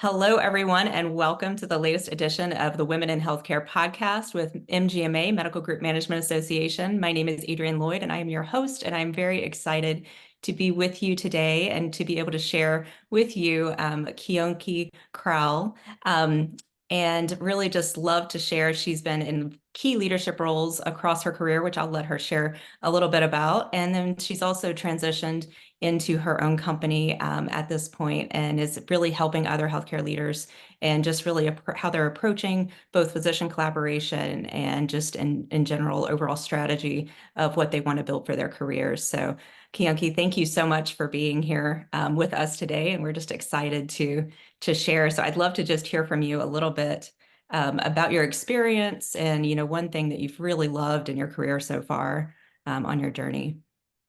Hello, everyone, and welcome to the latest edition of the Women in Healthcare podcast with MGMA Medical Group Management Association. My name is Adrienne Lloyd, and I am your host, and I'm very excited to be with you today and to be able to share with you Kenyokee Crowell. And really just love to share. She's been in key leadership roles across her career, which I'll let her share a little bit about. And then she's also transitioned into her own company at this point and is really helping other healthcare leaders and just really how they're approaching both physician collaboration and just in general overall strategy of what they want to build for their careers. So Kenyokee, thank you so much for being here with us today. And we're just excited to share. So I'd love to just hear from you a little bit about your experience and, one thing that you've really loved in your career so far on your journey.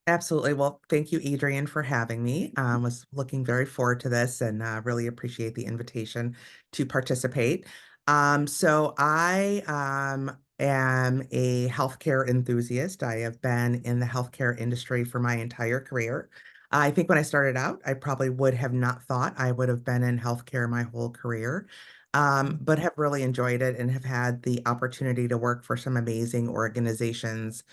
Absolutely. Well, thank you, Adrienne, for having me. Was looking very forward to this and really appreciate the invitation to participate. So I am a healthcare enthusiast. I have been in the healthcare industry for my entire career. I think when I started out, I probably would have not thought I would have been in healthcare my whole career, but have really enjoyed it and have had the opportunity to work for some amazing organizations,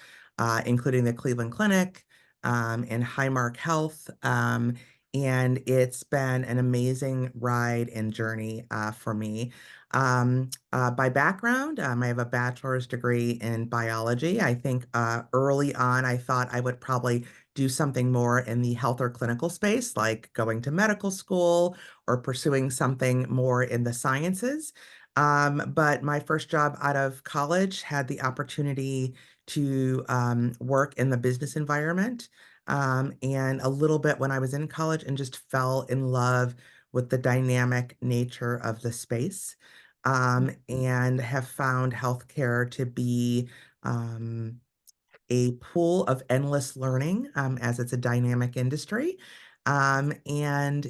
including the Cleveland Clinic and Highmark Health. And it's been an amazing ride and journey for me. By background, I have a bachelor's degree in biology. I think early on, I thought I would probably do something more in the health or clinical space, like going to medical school or pursuing something more in the sciences. But my first job out of college had the opportunity to work in the business environment and a little bit when I was in college and just fell in love with the dynamic nature of the space and have found healthcare to be a pool of endless learning as it's a dynamic industry. And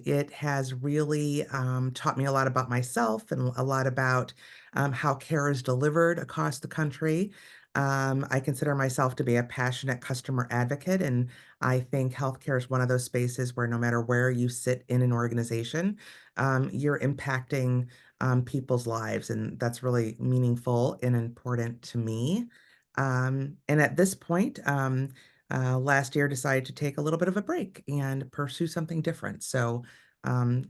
it has really taught me a lot about myself and a lot about how care is delivered across the country. I consider myself to be a passionate customer advocate, and I think healthcare is one of those spaces where no matter where you sit in an organization, you're impacting people's lives, and that's really meaningful and important to me. And at this point, last year decided to take a little bit of a break and pursue something different. So,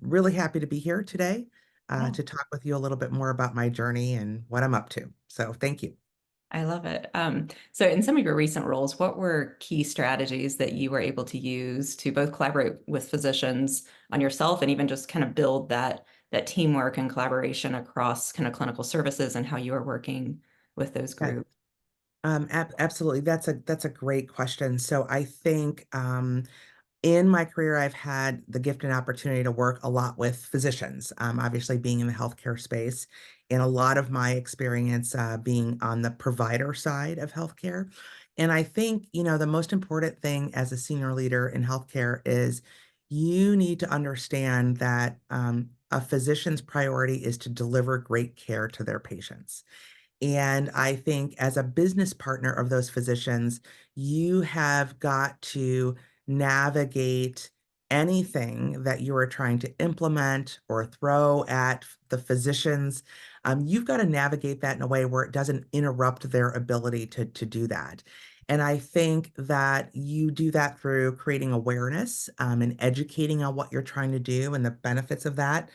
really happy to be here today Yeah. to talk with you a little bit more about my journey and what I'm up to. So, thank you. I love it. So in some of your recent roles, what were key strategies that you were able to use to both collaborate with physicians on yourself and even just kind of build that teamwork and collaboration across kind of clinical services and how you are working with those Yeah, groups? absolutely. That's a great question. So, I think in my career, I've had the gift and opportunity to work a lot with physicians, obviously being in the healthcare space, and a lot of my experience being on the provider side of healthcare. And I think, the most important thing as a senior leader in healthcare is you need to understand that a physician's priority is to deliver great care to their patients. And I think as a business partner of those physicians, you have got to navigate anything that you are trying to implement or throw at the physicians. You've got to navigate that in a way where it doesn't interrupt their ability to do that. And I think that you do that through creating awareness and educating on what you're trying to do and the benefits of that.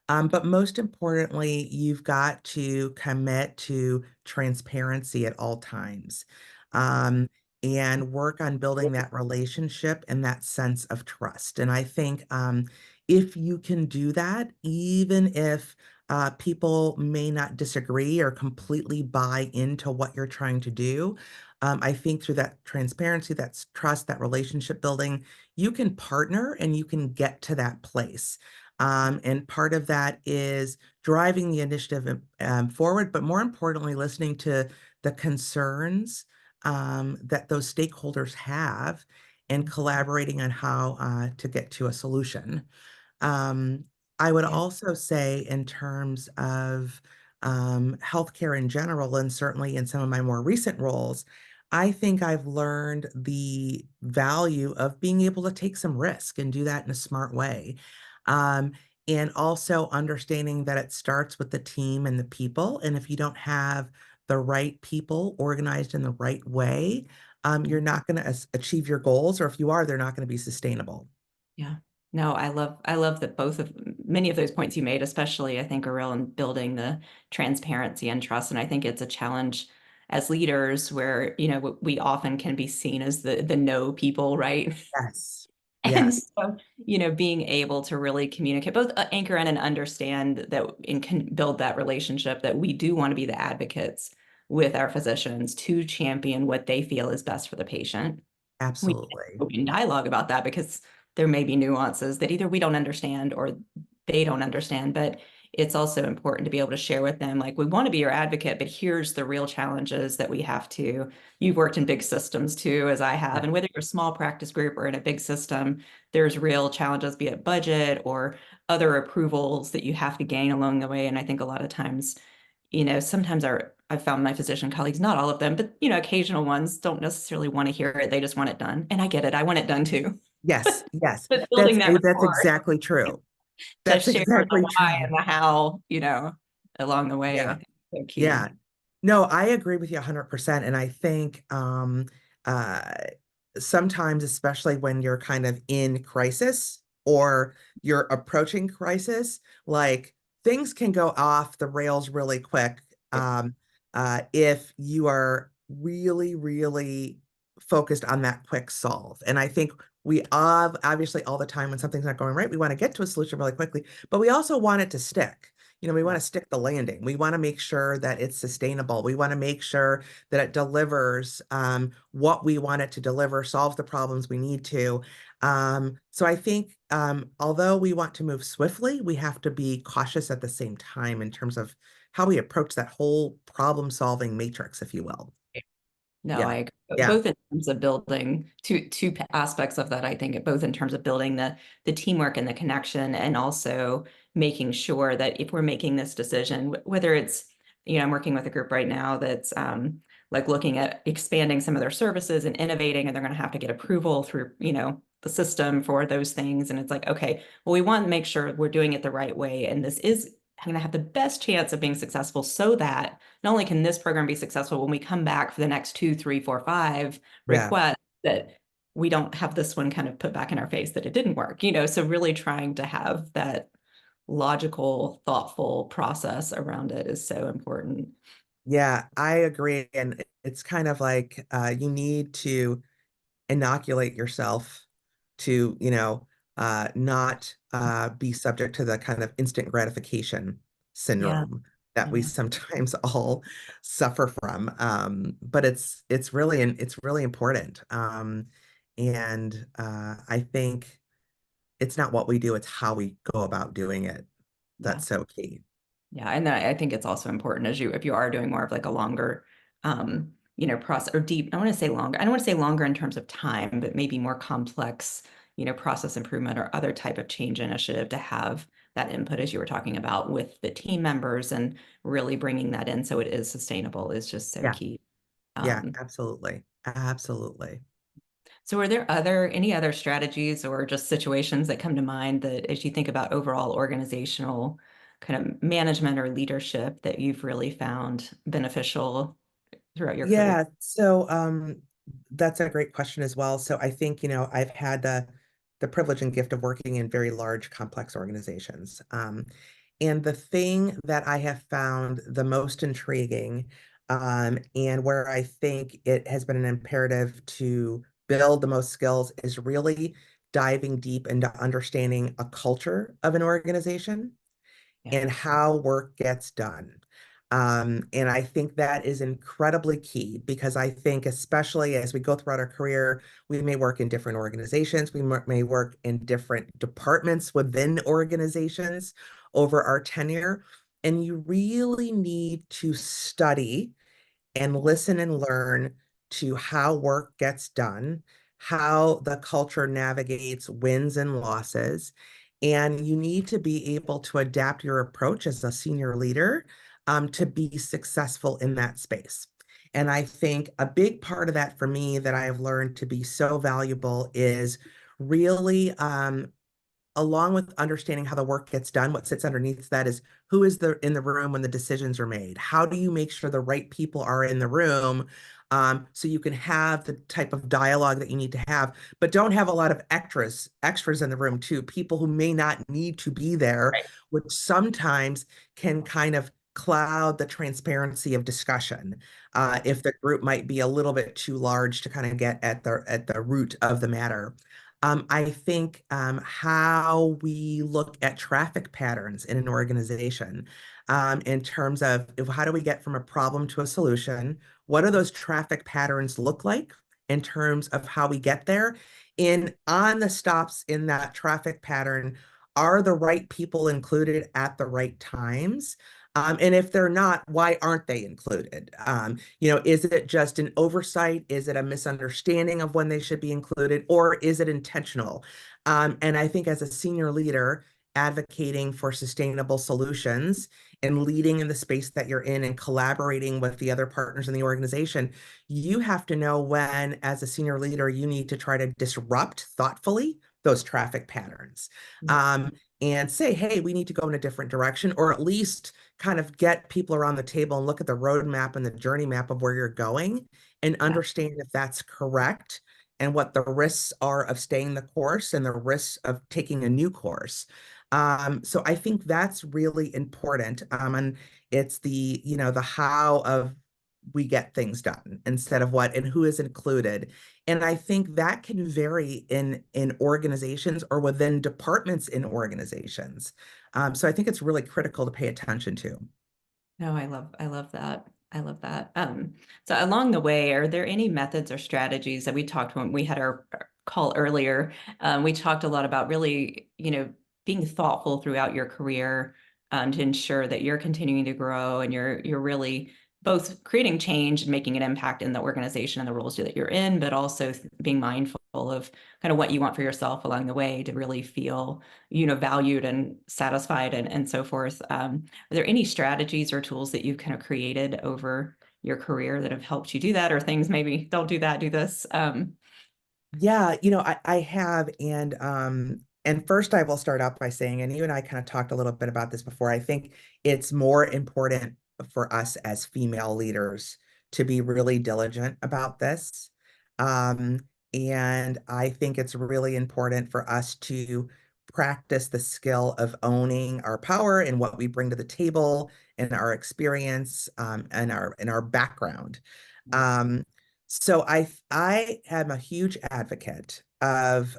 But most importantly, you've got to commit to transparency at all times, um, and work on building that relationship and that sense of trust. And I think if you can do that, even if people may not disagree or completely buy into what you're trying to do, I think through that transparency, that's trust, that relationship building, you can partner and you can get to that place. And part of that is driving the initiative forward, but more importantly, listening to the concerns that those stakeholders have and collaborating on how to get to a solution. Um, I would Yeah. also say, in terms of healthcare in general, and certainly in some of my more recent roles, I think I've learned the value of being able to take some risk and do that in a smart way. Um, and also understanding that it starts with the team and the people. And if you don't have the right people organized in the right way, you're not going to achieve your goals, or if you are, they're not going to be sustainable. Yeah. No, I love that both of many of those points you made, especially I think are real in building the transparency and trust. And I think it's a challenge as leaders where, we often can be seen as the no people, right? Yes. And Yes. so, being able to really communicate, both anchor in and understand that and can build that relationship that we do want to be the advocates with our physicians to champion what they feel is best for the patient. We can Absolutely. open dialogue about that because there may be nuances that either we don't understand or they don't understand. But it's also important to be able to share with them, like, we want to be your advocate, but here's the real challenges that we have to. You've worked in big systems too, as I have. Yeah. And whether you're a small practice group or in a big system, there's real challenges, be it budget or other approvals that you have to gain along the way. And I think a lot of times, sometimes I've found my physician colleagues, not all of them, but occasional ones don't necessarily want to hear it. They just want it done. And I get it. I want it done too. Yes. Yes. But building that That's rapport exactly true. to That's share the exactly why true. and the how, along the way, I Yeah. think is so Yeah. key. No, I agree with you 100%. And I think uh, sometimes, especially when you're kind of in crisis or you're approaching crisis, like things can go off the rails really quick Yep. if you are really, really focused on that quick solve. And I think we have, obviously, all the time when something's not going right, we want to get to a solution really quickly, but we also want it to stick. We want Yeah. to stick the landing. We want to make sure that it's sustainable. We want to make sure that it delivers what we want it to deliver, solves the problems we need to. So I think although we want to move swiftly, we have to be cautious at the same time in terms of how we approach that whole problem-solving matrix, if you will. No, I Yeah. agree. Yeah. Both in terms of building two aspects of that, I think, both in terms of building the teamwork and the connection, and also making sure that if we're making this decision, whether it's, I'm working with a group right now that's like looking at expanding some of their services and innovating, and they're going to have to get approval through, the system for those things. And it's like, okay, well, we want to make sure we're doing it the right way. And this is going to have the best chance of being successful so that not only can this program be successful when we come back for the next 2, 3, 4, 5 Yeah. requests, that we don't have this one kind of put back in our face that it didn't work, so really trying to have that logical, thoughtful process around it is so important. Yeah, I agree. And it's kind of like you need to inoculate yourself to, not be subject to the kind of instant gratification Yeah, syndrome that we yeah, sometimes all suffer from. But it's really important. And I think it's not what we do, it's how we go about doing it. yeah. That's so key. Yeah, and then I think it's also important as if you are doing more of like a longer, process or deep. I want to say longer. I don't want to say longer in terms of time, but maybe more complex, process improvement or other type of change initiative to have that input as you were talking about with the team members and really bringing that in so it is sustainable is just so Yeah, key. yeah, Um, absolutely. Absolutely. so are there any other strategies or just situations that come to mind that as you think about overall organizational kind of management or leadership that you've really found beneficial throughout your career? Yeah, so that's a great question as well. So I think, I've had the privilege and gift of working in very large, complex organizations. And the thing that I have found the most intriguing, and where I think it has been an imperative to build the most skills, is really diving deep into understanding a culture of an organization Yeah. and how work gets done. And I think that is incredibly key because I think, especially as we go throughout our career, we may work in different organizations, we may work in different departments within organizations over our tenure. And you really need to study and Yeah. listen and learn to how work gets done, how the culture navigates wins and losses. And you need to be able to adapt your approach as a senior leader to be successful in that space. And I think a big part of that for me that I have learned to be so valuable is really along with understanding how the work gets done, what sits underneath that is who is in the room when the decisions are made? How do you make sure the right people are in the room, so you can have the type of dialogue that you need to have, but don't have a lot of extras in the room too, people who may not need to be there, Right. which sometimes can kind of cloud the transparency of discussion, if the group might be a little bit too large to kind of get at the root of the matter. I think how we look at traffic patterns in an organization, in terms of how do we get from a problem to a solution? What do those traffic patterns look like in terms of how we get there? In on the stops in that traffic pattern, are the right people included at the right times? And if they're not, why aren't they included? Is it just an oversight? Is it a misunderstanding of when they should be included, or is it intentional? And I think as a senior leader, advocating for sustainable solutions and leading in the space that you're in and collaborating with the other partners in the organization, you have to know when, as a senior leader, you need to try to disrupt thoughtfully those traffic patterns. And say, hey, we need to go in a different direction, or at least kind of get people around the table and look at the roadmap and the journey map of where you're going and Yeah. understand if that's correct and what the risks are of staying the course and the risks of taking a new course. So I think that's really important. And it's the how of we get things done instead of what and who is included. And I think that can vary in organizations or within departments in organizations. So I think it's really critical to pay attention to. No, I love that. I love that. So along the way, are there any methods or strategies that we talked when we had our call earlier? We talked a lot about really, being thoughtful throughout your career, to ensure that you're continuing to grow and you're really both creating change and making an impact in the organization and the roles that you're in, but also being mindful of kind of what you want for yourself along the way to really feel, valued and satisfied and so forth. Are there any strategies or tools that you've kind of created over your career that have helped you do that, or things maybe don't do that, do this? Yeah, I have, and first I will start out by saying, and you and I kind of talked a little bit about this before, I think it's more important for us as female leaders to be really diligent about this. Um, and I think it's really important for us to practice the skill of owning our power and what we bring to the table and our experience, and our background. Um, so I am a huge advocate of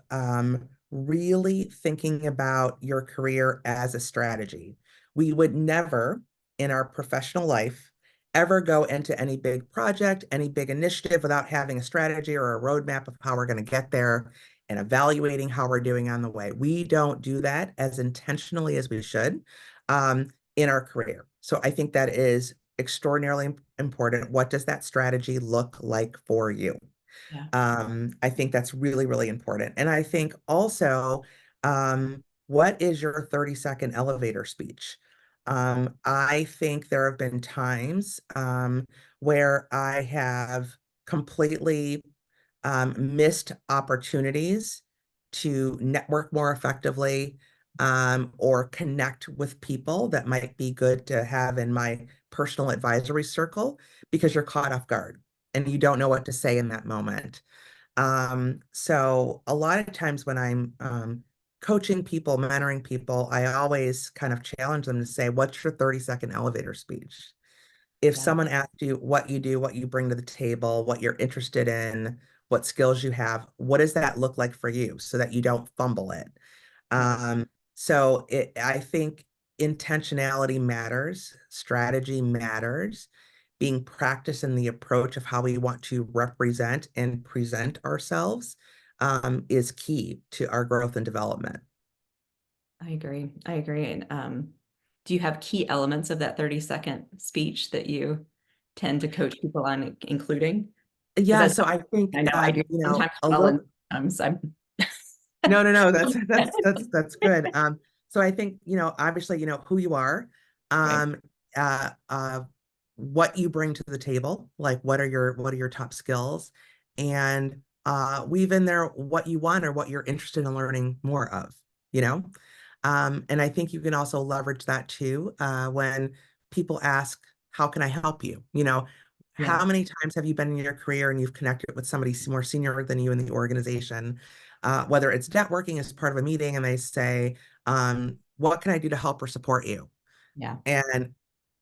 really thinking about your career as a strategy. We would never in our professional life ever go into any big project, any big initiative without having a strategy or a roadmap of how we're going to get there and evaluating how we're doing on the way. We don't do that as intentionally as we should, in our career. So I think that is extraordinarily important. What does that strategy look like for you? Yeah. I think that's really, really important. And I think also, what is your 30-second elevator speech? I think there have been times where I have completely missed opportunities to network more effectively, or connect with people that might be good to have in my personal advisory circle because you're caught off guard and you don't know what to say in that moment. So a lot of times when I'm coaching people, mentoring people, I always kind of challenge them to say, what's your 30-second elevator speech? If Yeah. someone asks you what you do, what you bring to the table, what you're interested in, what skills you have, what does that look like for you so that you don't fumble it? Right. I think intentionality matters, strategy matters, being practiced in the approach of how we want to represent and present ourselves, is key to our growth and development. I agree. I agree. And do you have key elements of that 30-second speech that you tend to coach people on including? Because Yeah, that's, so I think I know I do sometimes a well, and little. sometimes I'm No, no, no, that's good. So I think, obviously, who you are, right. um, uh, uh, what you bring to the table, like what are your top skills, and weave in there what you want or what you're interested in learning more of. you know? And I think you can also leverage that too, when people ask, how can I help you? Yeah. How many times have you been in your career and you've connected with somebody more senior than you in the organization? Whether it's networking as part of a meeting and they say, what can I do to help or support you? Yeah. And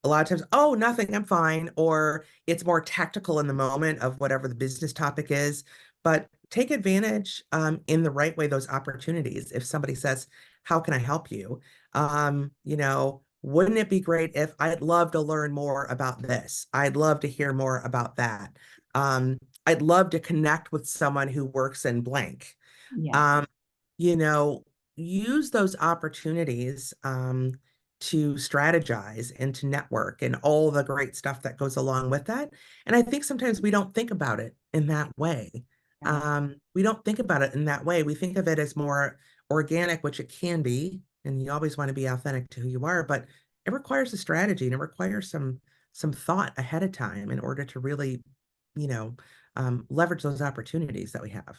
a lot of times, oh, nothing, I'm fine. Or it's more tactical in the moment of whatever the business topic is. But take advantage in the right way, those opportunities. If somebody says, how can I help you? Wouldn't it be great if I'd love to learn more about this? I'd love to hear more about that. I'd love to connect with someone who works in blank. Yes. Um, you know, use those opportunities to strategize and to network and all the great stuff that goes along with that. And I think sometimes we don't think about it in that way. Yeah. We don't think about it in that way. We think of it as more organic, which it can be, and you always want to be authentic to who you are, but it requires a strategy and it requires some thought ahead of time in order to really, you know, leverage those opportunities that we have.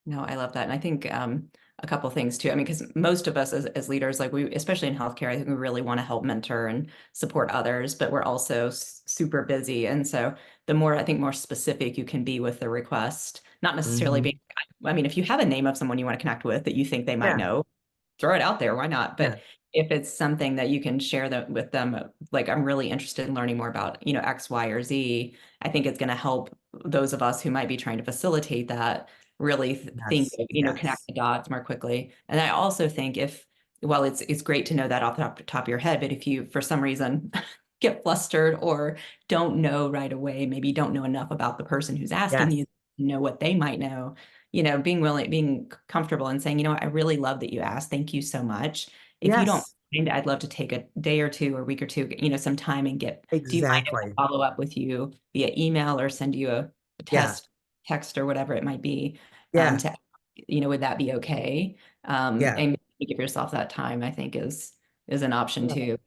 No, I love that. And I think a couple of things too. I mean, because most of us as leaders, like we, especially in healthcare, I think we really want to help mentor and support others, but we're also super busy. And so the more, I think, more specific you can be with the request, not necessarily Mhm. being, I mean, if you have a name of someone you want to connect with that you think they might Yeah, know, throw it out there. Why not? yeah, But if it's something that you can share that with them, like I'm really interested in learning more about, X, Y, or Z, I think it's going to help those of us who might be trying to facilitate that really think, yes, connect yes, the dots more quickly. And I also think well, it's great to know that off the top of your head, but if you, for some reason, get flustered or don't know right away, maybe you don't know enough about the person who's asking yes, you, know what they might know, being comfortable and saying, I really love that you asked. Thank you so much. If you don't yes, mind, I'd love to take a day or two or week or two, some time and do you mind if I exactly. follow up with you via email or send you a Yeah, text or whatever it might be, yeah, to, would that be okay? yeah. And give yourself that time, I think is an option Yeah. too.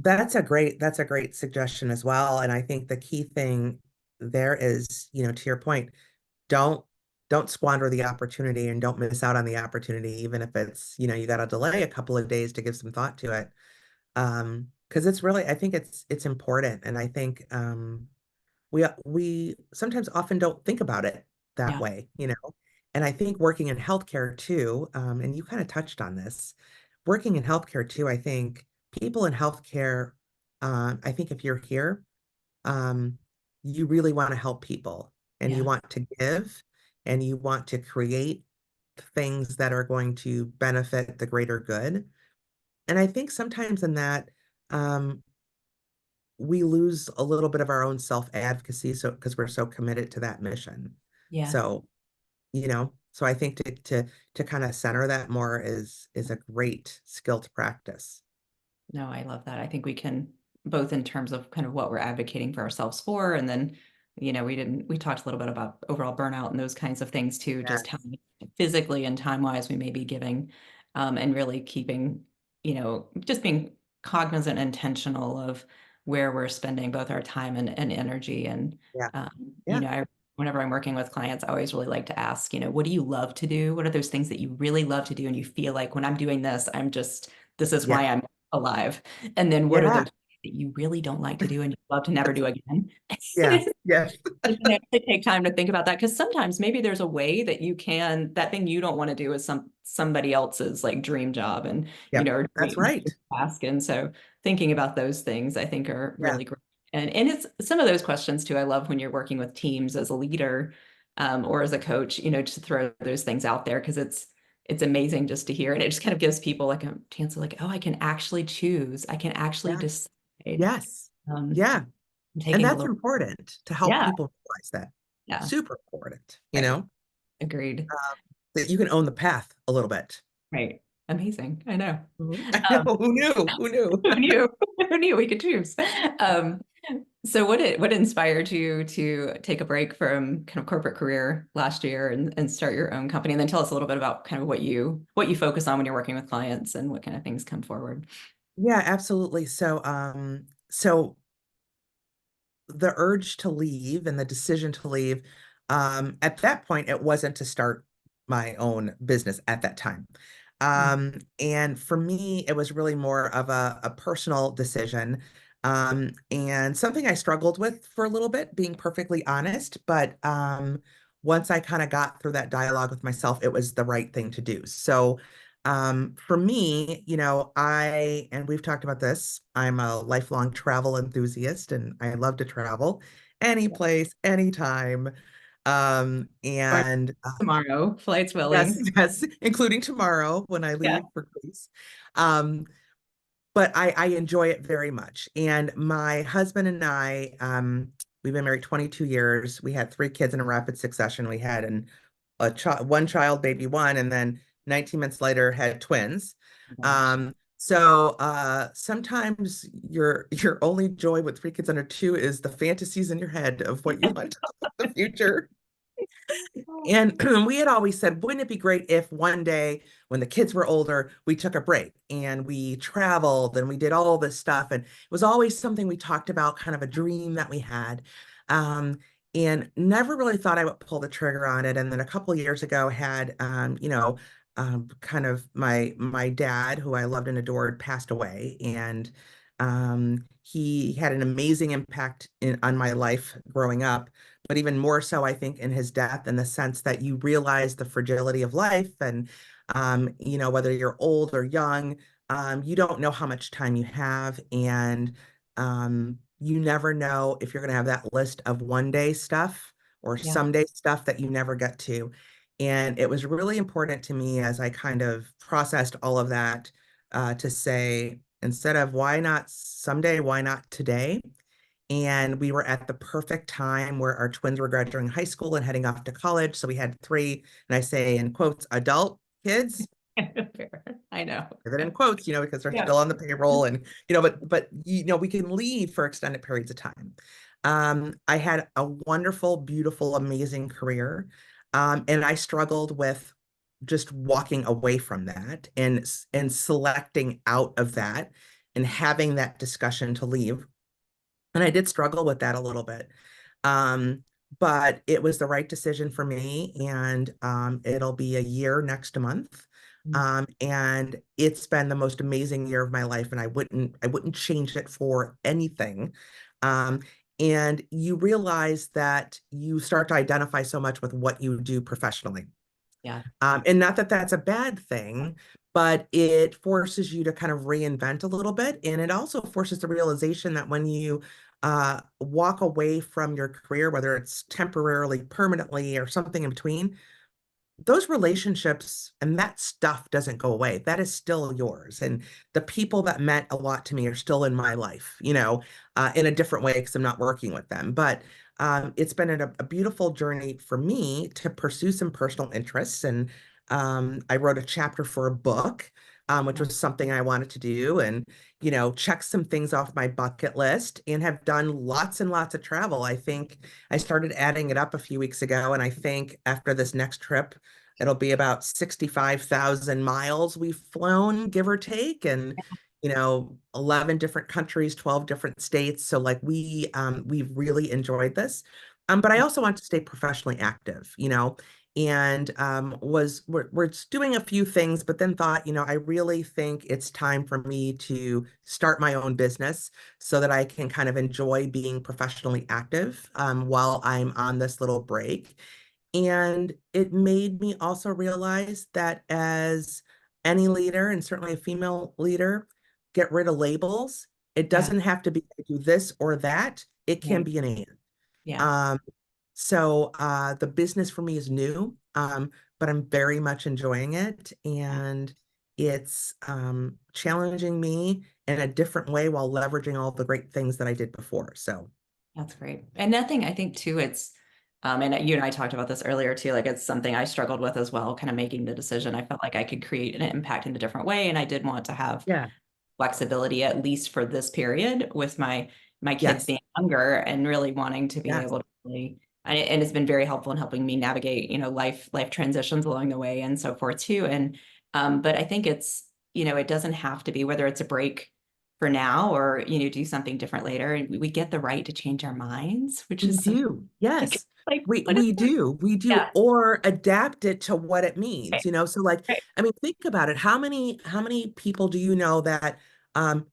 That's a great suggestion as well. And I think the key thing there is, to your point, don't don't squander the opportunity and don't miss out on the opportunity, even if it's, you got to delay a couple of days to give some thought to it. Because it's really, I think it's important. And I think we sometimes often don't think about it that Yeah. way. And I think working in healthcare too, and you kind of touched on this, working in healthcare too, I think people in healthcare, I think if you're here, um, you really want to help people and you Yeah. want to give and you want to create things that are going to benefit the greater good. And I think sometimes in that, um, we lose a little bit of our own self-advocacy so because we're so committed to that mission. Yeah. So I think to kind of center that more is a great skill to practice. No, I love that. I think we can, both in terms of kind of what we're advocating for ourselves for, and then, we talked a little bit about overall burnout and those kinds of things too, just how Yes. physically and time wise we may be giving, and really keeping, just being cognizant and intentional of where we're spending both our time and energy. And, Yeah. you Yeah. know, I, whenever I'm working with clients, I always really like to ask, what do you love to do? What are those things that you really love to do? And you feel like when I'm doing this, this is Yeah. why I'm alive. And then what are those Yeah. that you really don't like to do and you love to never do again? Yeah. Yes. And then actually take time to think about that, because sometimes maybe there's a way that that thing you don't want to do is somebody else's like dream job and Yep. or That's dream right. task. And so thinking about those things I think are Yeah. really great. And it's some of those questions too. I love when you're working with teams as a leader, or as a coach, to throw those things out there, because it's amazing just to hear. And it just kind of gives people like a chance of like, oh, I can actually choose. I can actually Yeah. decide. Yes. Um, Yeah. And taking a that's little, important to help yeah, people realize that. yeah, Super important, right. Agreed. that you can own the path a little bit. Right. Amazing. I know. Mhm. I know. Um, Who knew? Who knew? who knew? Who knew we could choose? Um, so what inspired you to take a break from kind of corporate career last year and start your own company? And then tell us a little bit about kind of what you focus on when you're working with clients and what kind of things come forward. Yeah, absolutely. So the urge to leave and the decision to leave, at that point, it wasn't to start my own business at that time. And for me, it was really more of a personal decision, and something I struggled with for a little bit, being perfectly honest. But once I kind of got through that dialogue with myself, it was the right thing to do. So for me, and we've talked about this, I'm a lifelong travel enthusiast and I love to travel any place, anytime. Or And tomorrow, flights Yes, willing. yes, including tomorrow when I Yeah. leave for Greece. Um, but I enjoy it very much. And my husband and I, we've been married 22 years. We had three kids in a rapid succession. We had one child, baby one, and then 19 months later had twins. Gosh. Sometimes your only joy with three kids under two is the fantasies in your head of what you want to do in the future. And we had always said, wouldn't it be great if one day when the kids were older, we took a break and we traveled and we did all this stuff. And it was always something we talked about, kind of a dream that we had. Um, and never really thought I would pull the trigger on it. And then a couple of years ago had, kind of my dad, who I loved and adored, passed away. And he had an amazing impact on my life growing up, but even more so, I think, in his death, in the sense that you realize the fragility of life. And, whether you're old or young, you don't know how much time you have. And you never know if you're going to have that list of one day stuff or Yeah. someday stuff that you never get to. And it was really important to me as I kind of processed all of that, to say, instead of why not someday, why not today? And we were at the perfect time where our twins were graduating high school and heading off to college. So we had three, and I say in quotes, adult kids, Fair. I know. give it in quotes, because they're Yeah. still on the payroll, and, but we can leave for extended periods of time. I had a wonderful, beautiful, amazing career. And I struggled with just walking away from that and selecting out of that and having that discussion to leave. And I did struggle with that a little bit. Um, but it was the right decision for me. And it'll be a year next month. And it's been the most amazing year of my life. And I wouldn't change it for anything. Um, and you realize that you start to identify so much with what you do professionally. Yeah. And not that that's a bad thing, but it forces you to kind of reinvent a little bit. And it also forces the realization that when you walk away from your career, whether it's temporarily, permanently, or something in between, those relationships and that stuff doesn't go away. That is still yours. And the people that meant a lot to me are still in my life, in a different way because I'm not working with them. But it's been a beautiful journey for me to pursue some personal interests. And I wrote a chapter for a book, which was something I wanted to do. And, check some things off my bucket list and have done lots and lots of travel. I think I started adding it up a few weeks ago, and I think after this next trip, it'll be about 65,000 miles we've flown, give or take, and 11 different countries, 12 different states. So like we've really enjoyed this. But I also want to stay professionally active, and we're doing a few things, but then thought, I really think it's time for me to start my own business so that I can kind of enjoy being professionally active, while I'm on this little break. And it made me also realize that as any leader, and certainly a female leader, get rid of labels. It Yeah. doesn't have to be I do this or that. It can Right. be an and. Yeah. Um, so the business for me is new, but I'm very much enjoying it, Yeah. and it's challenging me in a different way while leveraging all the great things that I did before. So That's great. And nothing, I think too, it's, and you and I talked about this earlier too, like it's something I struggled with as well, kind of making the decision. I felt like I could create an impact in a different way. And I did want to have yeah, flexibility, at least for this period, with my kids yes, being younger and really wanting to be yes, able to really, and it's been very helpful in helping me navigate, life transitions along the way and so forth too. And but I think it's, it doesn't have to be, whether it's a break for now or do something different later. And we get the right to change our minds, which we is something do. like Yes. Like, what is we do, yeah, or adapt it to what it right, means, you know? So like, right. I mean, think about it. How many people do you know that um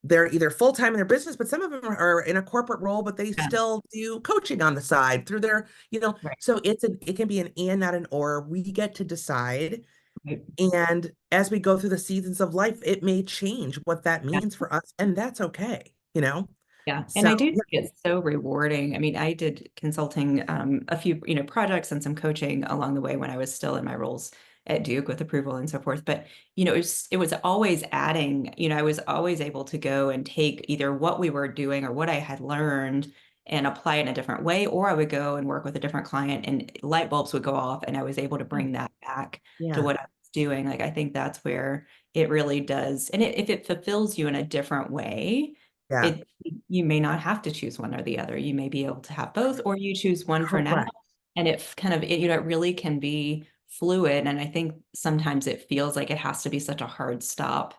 they're either full-time in their business, but some of them are in a corporate role, but they Yeah, still do coaching on the side through their, right, so it can be an and, not an or. We get to decide. right. And as we go through the seasons of life, it may change what that Yeah. means for us, and that's okay, you know? Yeah, and So I do think yeah, it's so rewarding. I mean, I did consulting, a few, projects and some coaching along the way when I was still in my roles at Duke with approval and so forth. But, it was always adding, I was always able to go and take either what we were doing or what I had learned and apply it in a different way, or I would go and work with a different client and light bulbs would go off and I was able to bring that back to yeah, what I was doing. Like, I think that's where it really does. And if it fulfills you in a different way, yeah, it you may not have to choose one or the other. You may be able to have both, or you choose one for now. correct. And it really can be fluid. And I think sometimes it feels like it has to be such a hard stop,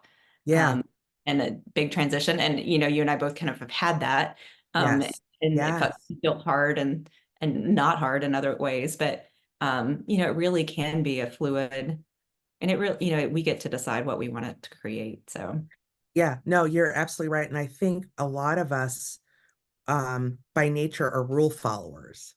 Yeah, um, and a big transition. And you and I both kind of have had that. Um, yes, and it yes. felt hard and not hard in other ways. But it really can be a fluid, and it really, we get to decide what we want it to create. So Yeah, no, you're absolutely right. And I think a lot of us, by nature, are rule followers.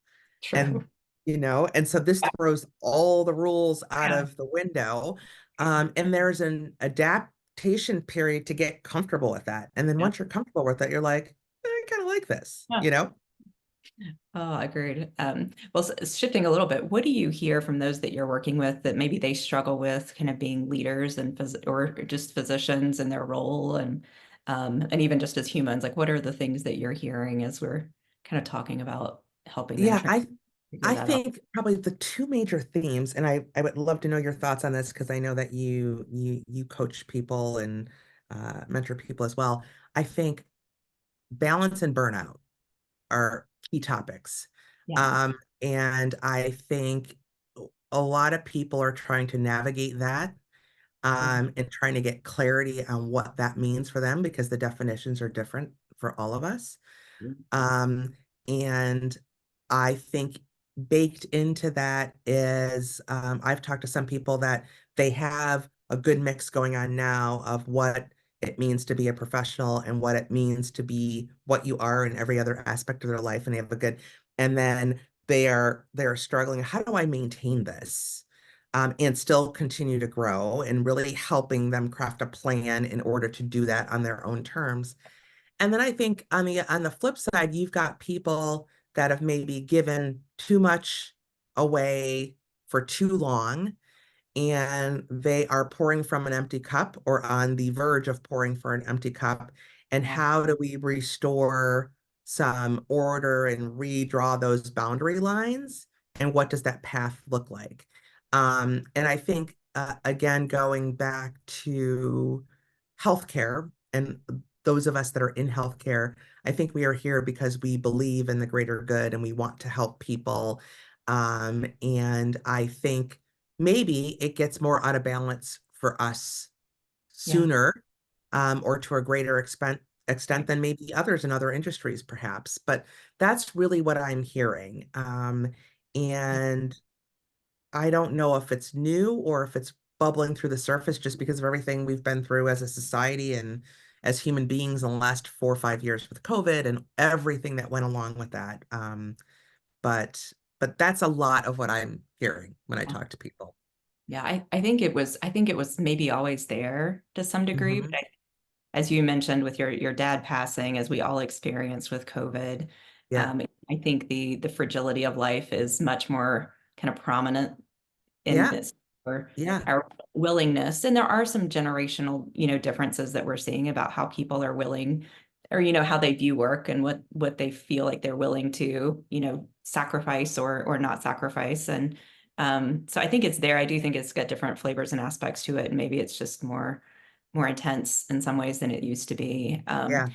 And, true. and so this Yeah. throws all the rules out Yeah. of the window. And there's an adaptation period to get comfortable with that. And then Yeah. once you're comfortable with it, you're like, I kind of like this, Yeah. you know? Oh, agreed. Well, shifting a little bit, what do you hear from those that you're working with that maybe they struggle with kind of being leaders and or just physicians in their role and even just as humans, like what are the things that you're hearing as we're kind of talking about helping them Yeah, try to figure I that out? think probably the two major themes, and I would love to know your thoughts on this because I know that you coach people and mentor people as well. I think balance and burnout are key topics. Yeah. And I think a lot of people are trying to navigate that, Mhm. and trying to get clarity on what that means for them because the definitions are different for all of us. Um, and I think baked into that is, I've talked to some people that they have a good mix going on now of what it means to be a professional and what it means to be what you are in every other aspect of their life. And they have a good, and then they are struggling. How do I maintain this? And still continue to grow and really helping them craft a plan in order to do that on their own terms. And then I think on the flip side, you've got people that have maybe given too much away for too long, and they are pouring from an empty cup or on the verge of pouring for an empty cup. And Yeah. how do we restore some order and redraw those boundary lines? And what does that path look like? And I think, again, going back to healthcare and those of us that are in healthcare, I think we are here because we believe in the greater good and we want to help people. And I think maybe it gets more out of balance for us Yeah. sooner, or to a greater extent than maybe others in other industries, perhaps. But that's really what I'm hearing. And I don't know if it's new or if it's bubbling through the surface just because of everything we've been through as a society and as human beings in the last 4 or 5 years with COVID and everything that went along with that. But that's a lot of what I'm hearing when I Yeah. talk to people. Yeah. I think it was maybe always there to some degree, but Hmm. as you mentioned with your dad passing, as we all experienced with COVID, Yeah. I think the fragility of life is much more kind of prominent in Yeah. this or Yeah. our willingness. And there are some generational, differences that we're seeing about how people are willing or, how they view work and what they feel like they're willing to, sacrifice or not sacrifice. And so I think it's there. I do think it's got different flavors and aspects to it. And maybe it's just more intense in some ways than it used to be. Yeah.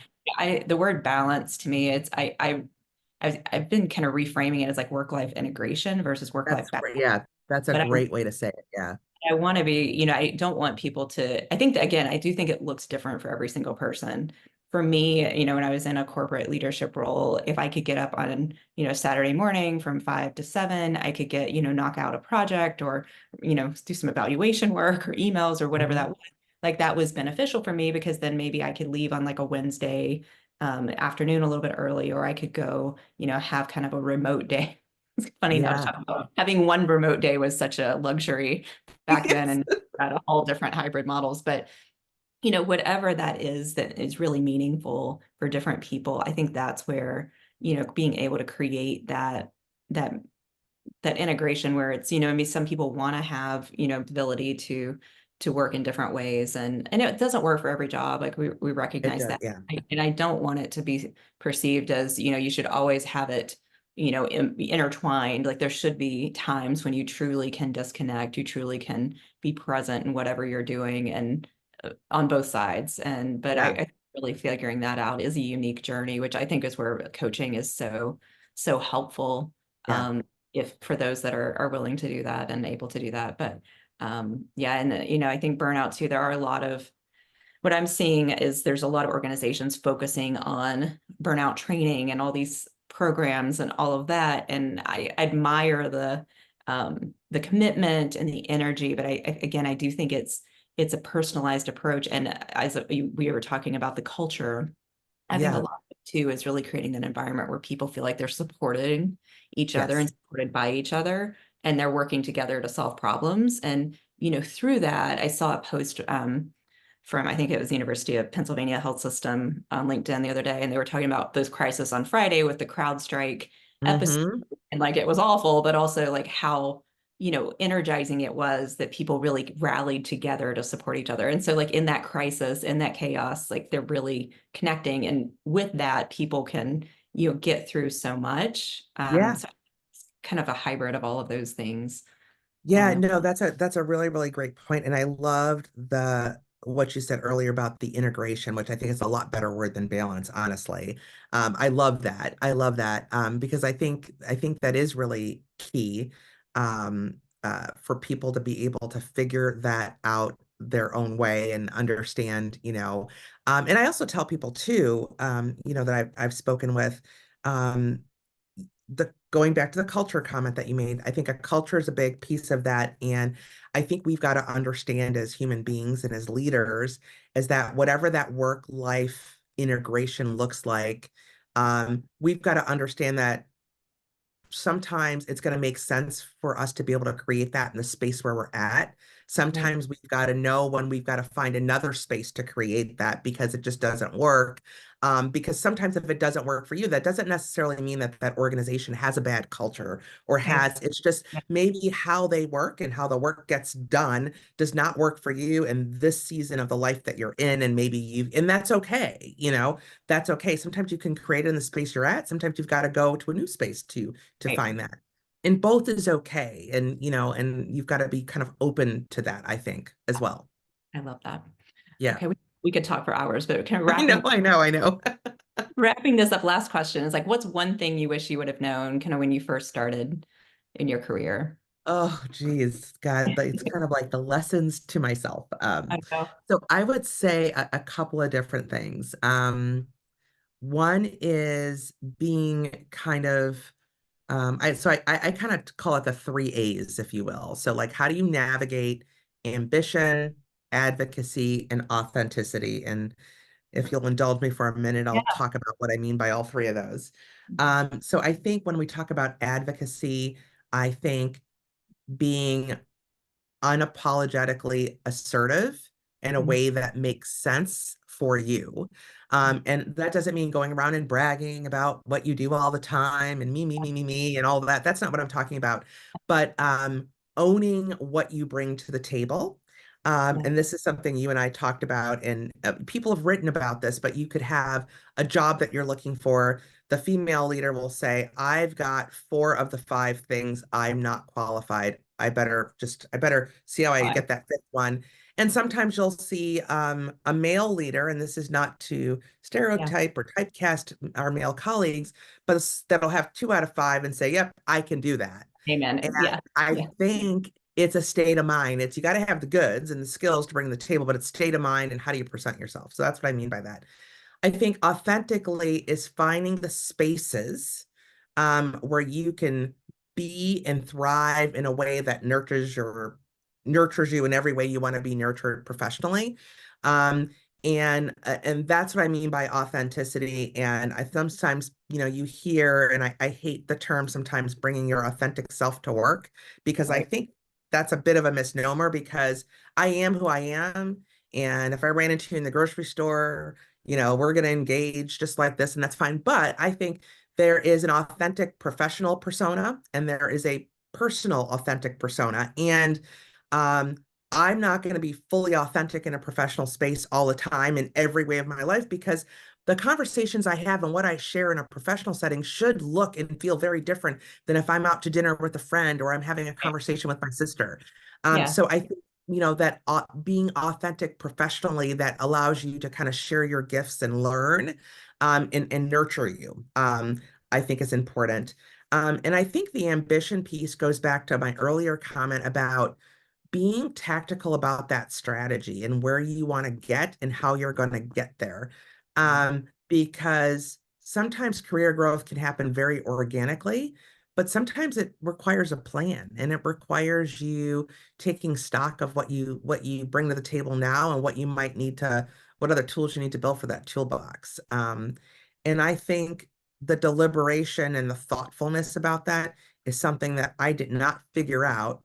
The word balance to me, I've been kind of reframing it as like work-life integration versus work-life That's balance. great. Yeah. That's a But great way to say it. Yeah. I want to be, I don't want people to, I think that again, I do think it looks different for every single person. for me, when I was in a corporate leadership role, if I could get up on, Saturday morning from 5 to 7, I could get, knock out a project or, do some evaluation work or emails or whatever Mhm. that was. Like that was beneficial for me because then maybe I could leave on like a Wednesday afternoon a little bit early, or I could go, have kind of a remote day. It's funny now to Yeah. talk about having one remote day was such a luxury back then, Yes. and had a whole different hybrid models. But whatever that is really meaningful for different people, I think that's where, being able to create that that integration where it's, I mean, some people want to have, ability to work in different ways, and it doesn't work for every job. Like we It recognize does. that. Yeah. And I don't want it to be perceived as, you should always have it, intertwined. Like there should be times when you truly can disconnect, you truly can be present in whatever you're doing, and on both sides. But Yeah. I really figuring that out is a unique journey, which I think is where coaching is so helpful. Yeah. Um, if for those that are willing to do that and able to do that. But yeah, and I think burnout too, there are a lot of what I'm seeing is there's a lot of organizations focusing on burnout training and all these programs and all of that. And I admire the commitment and the energy, but again, I do think it's a personalized approach. And we were talking about the culture, I think a Yeah. lot of it too is really creating an environment where people feel like they're supporting each other and Yes. supported by each other, and they're working together to solve problems. And, through that, I saw a post from, I think it was the University of Pennsylvania Health System on LinkedIn the other day, and they were talking about those crisis on Friday with the CrowdStrike episode. Hmm. And like it was awful, but also like how energizing it was that people really rallied together to support each other. And so like in that crisis, in that chaos, like they're really connecting. And with that, people can, get through so much. Yeah. So it's kind of a hybrid of all of those things. Yeah, Um, no, that's a really, really great point. And I loved the what you said earlier about the integration, which I think is a lot better word than balance, honestly. I love that. I love that. Because I think that is really key for people to be able to figure that out their own way and understand, and I also tell people too, that I've spoken with, um, the going back to the culture comment that you made, I think a culture is a big piece of that. And I think we've got to understand as human beings and as leaders is that whatever that work life integration looks like, we've got to understand that sometimes it's going to make sense for us to be able to create that in the space where we're at. right, Sometimes we've got to know when we've got to find another space to create that because it just doesn't work. Because sometimes if it doesn't work for you, that doesn't necessarily mean that that organization has a bad culture or right, it's just yeah, maybe how they work and how the work gets done does not work for you in this season of the life that you're in. And maybe and that's okay. That's okay. Sometimes you can create it in the space you're at. Sometimes you've got to go to a new space to right. find that. And both is okay. And you've got to be kind of open to that, I think, as well. I love that. Yeah. Okay, we could talk for hours, but kind of I know, I know, I know. wrapping this up. Last question is like, what's one thing you wish you would have known kind of when you first started in your career? Oh, geez, God, it's kind of like the lessons to myself. I know. So I would say a couple of different things. One is being kind of I kind of call it the three A's, if you will. So like how do you navigate ambition, advocacy, and authenticity? And if you'll indulge me for a minute, Yeah. I'll talk about what I mean by all three of those. So I think when we talk about advocacy, I think being unapologetically assertive in a Mhm. way that makes sense for you. And that doesn't mean going around and bragging about what you do all the time and me, and all that. That's not what I'm talking about. But owning what you bring to the table. Yeah. And this is something you and I talked about, and people have written about this, but you could have a job that you're looking for. The female leader will say, I've got four of the five things I'm not qualified. I better see how I Fine. get that fifth one. And sometimes you'll see a male leader, and this is not to Yeah. stereotype or typecast our male colleagues, but that'll have 2 out of 5 and say, yep, I can do that. And Amen. Yeah. I Yeah. think it's a state of mind. It's you got to have the goods and the skills to bring to the table, but it's state of mind and how do you present yourself. So that's what I mean by that. I think authentically is finding the spaces where you can be and thrive in a way that nurtures you in every way you want to be nurtured professionally. Um, and that's what I mean by authenticity. And I sometimes, you hear, and I hate the term sometimes bringing your authentic self to work because I Right. think that's a bit of a misnomer because I am who I am. And if I ran into you in the grocery store, we're going to engage just like this, and that's fine. But I think there is an authentic professional persona and there is a personal authentic persona. And um, I'm not going to be fully authentic in a professional space all the time in every way of my life because the conversations I have and what I share in a professional setting should look and feel very different than if I'm out to dinner with a friend or I'm having a conversation with my sister. Yeah. So I think that being authentic professionally that allows you to kind of share your gifts and learn and nurture you, I think is important. And I think the ambition piece goes back to my earlier comment about being tactical about that strategy and where you want to get and how you're going to get there. Because sometimes career growth can happen very organically, but sometimes it requires a plan and it requires you taking stock of what you bring to the table now and what other tools you need to build for that toolbox. And I think the deliberation and the thoughtfulness about that is something that I did not figure out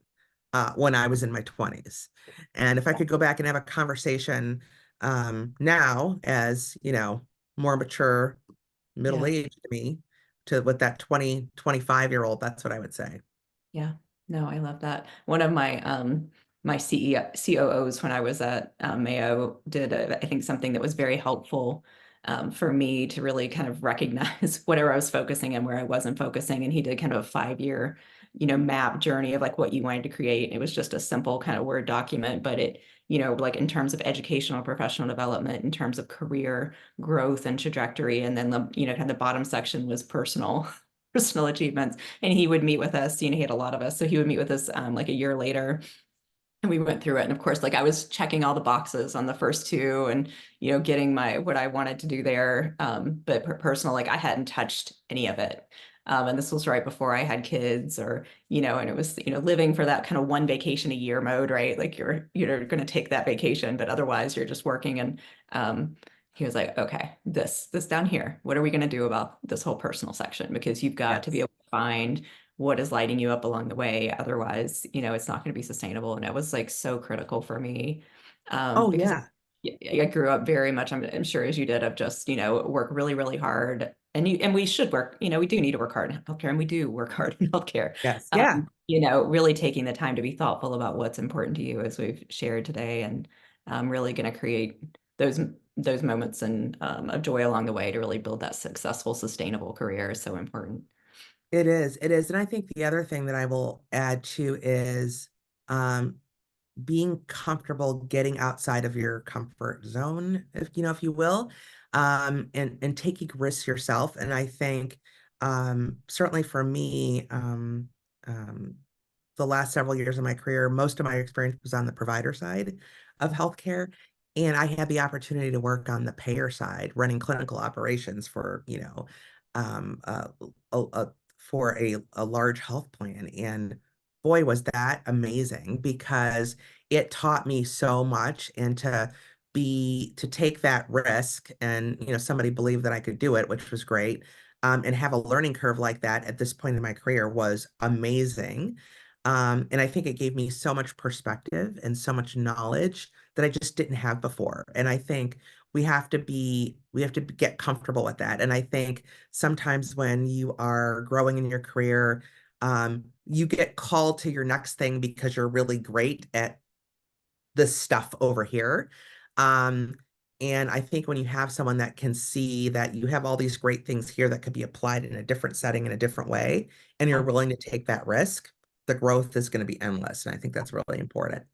when I was in my 20s. And if I could go back and have a conversation now as, more mature, Yeah. middle-aged me to with that 20, 25-year-old, that's what I would say. Yeah. No, I love that. One of my my COOs when I was at Mayo did I think something that was very helpful for me to really kind of recognize whatever I was focusing and where I wasn't focusing. And he did kind of a 5 year, map journey of like what you wanted to create. It was just a simple kind of Word document, but it, like in terms of educational, professional development, in terms of career growth and trajectory, and then the, kind of the bottom section was personal, personal achievements. And he would meet with us, he had a lot of us. So he would meet with us like a year later and we went through it. And of course, like I was checking all the boxes on the first two and, getting what I wanted to do there. But personal, like I hadn't touched any of it. And this was right before I had kids or, and it was, living for that kind of one vacation a year mode, right? Like you're going to take that vacation, but otherwise you're just working. And he was like, okay, this down here, what are we going to do about this whole personal section? Because you've got to be Yes. able to find what is lighting you up along the way. Otherwise, it's not going to be sustainable. And it was like so critical for me Oh, because yeah. I grew up very much, I'm sure as you did, of just, work really, really hard. And we should work, we do need to work hard in healthcare and we do work hard in healthcare. Yes. Yeah. Really taking the time to be thoughtful about what's important to you as we've shared today and really going to create those moments and of joy along the way to really build that successful, sustainable career is so important. It is. It is. And I think the other thing that I will add to is um, being comfortable getting outside of your comfort zone, if you will, and taking risks yourself. And I think certainly for me, um, the last several years of my career, most of my experience was on the provider side of healthcare. And I had the opportunity to work on the payer side, running clinical operations for, um, uh, for a large health plan. And boy, was that amazing because it taught me so much and to take that risk and, somebody believed that I could do it, which was great. And have a learning curve like that at this point in my career was amazing. And I think it gave me so much perspective and so much knowledge that I just didn't have before. And I think we have to get comfortable with that. And I think sometimes when you are growing in your career, you get called to your next thing because you're really great at this stuff over here. Um, and I think when you have someone that can see that you have all these great things here that could be applied in a different setting in a different way, and you're willing to take that risk, the growth is going to be endless. And I think that's really important.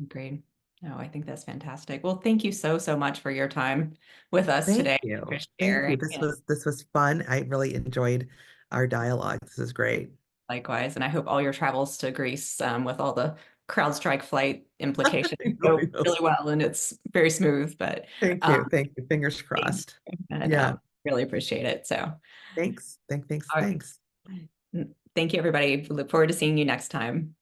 Agreed. No, I think that's fantastic. Well, thank you so, so much for your time with us Thank today, for you. Thank sharing. you. This was fun. I really enjoyed our dialogue. This is great. Likewise. And I hope all your travels to Greece with all the CrowdStrike flight implication I know, go I know. really well, and it's very smooth, but Thank um, you. Thank you. Fingers crossed. and Yeah. really appreciate it. So, Thanks. Thanks. all Thanks. right. Thank you, everybody. Look forward to seeing you next time.